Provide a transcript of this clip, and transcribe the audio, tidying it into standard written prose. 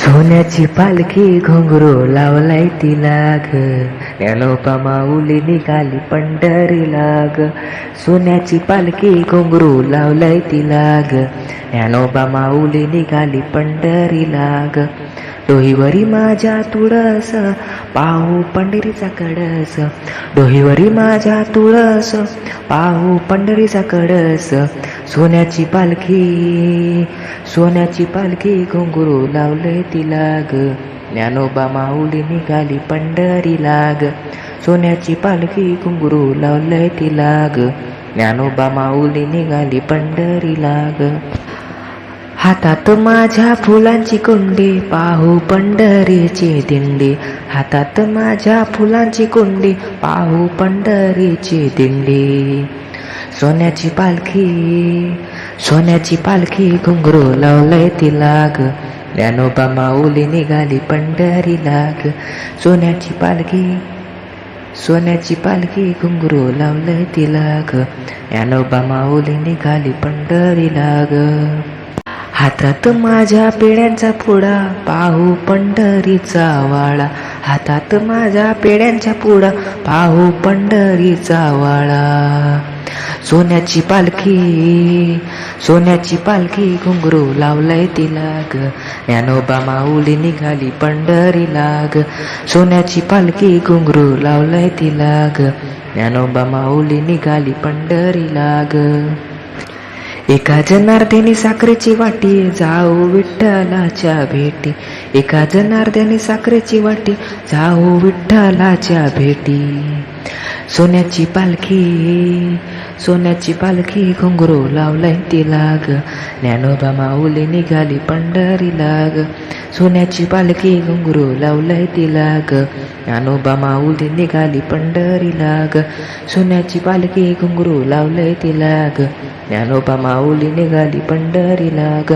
सोन्याची पालखी घुंगरू लावलाय तिला ग, ज्ञानोबा माऊली निघाली पंढरीला ग. सोन्याची पालखी घुंगरू लावलाय तिला ग, ज्ञानोबा माऊली निघाली पंढरीला ग. डोहीवरी माझ्या तुळस, पाहू पंढरीचा कळस. डोहीवरी माझ्या तुळस, पाहू पंढरीचा कळस. सोन्याची पालखी, सोन्याची पालखी घुंगरू लावलंय तिला ग, ज्ञानोबा माऊली निघाली पंढरीला ग. सोन्याची पालखी घुंगरू लावलंय तिला ग, ज्ञानोबा माऊली निघाली पंढरीला ग. हातात माझ्या फुलांची कुंडी, पाहू पंढरीची दिंडी. हातात माझ्या फुलांची कुंडी, पाहू पंढरीची दिंडी. सोन्याची पालखी, सोन्याची पालखी घुंगरू लावलंय तिला ग, ज्ञानोबा माऊली निघाली पंढरीला ग. सोन्याची पालखी, सोन्याची पालखी घुंगरू लावलंय तिला ग, ज्ञानोबा माऊली निघाली पंढरीला ग. हातात माझ्या पेड्यांचा पुडा, पाहू पंढरीचा वाळा. हातात माझ्या पेड्यांचा पुडा, पाहू पंढरीचा वाळा. सोन्याची पालखी, सोन्याची पालखी घुंगरू लावलंय तिला ग, ज्ञानोबा माऊली निघाली पंढरीला ग. सोन्याची पालखी घुंगरू लावलंय तिला ग, ज्ञानोबा माऊली निघाली पंढरीला ग. एका जनार्दनी साखरेची वाटी, जाऊ विठ्ठलाच्या भेटी. एका जनार्दनी साखरेची वाटी, जाऊ विठ्ठलाच्या भेटी. सोन्याची पालखी, सोन्याची पालखी घुंगरू लावलंय तिला ग, ज्ञानोबा माऊली निघाली पंढरीला ग. सोन्याची पालखी घुंगरू लावलंय तिला ग, ज्ञानोबा माऊली निघाली पंढरीला ग. सोन्याची पालखी घुंगरू लावलंय तिला ग, ज्ञानोबा माऊली निघाली पंढरीला ग.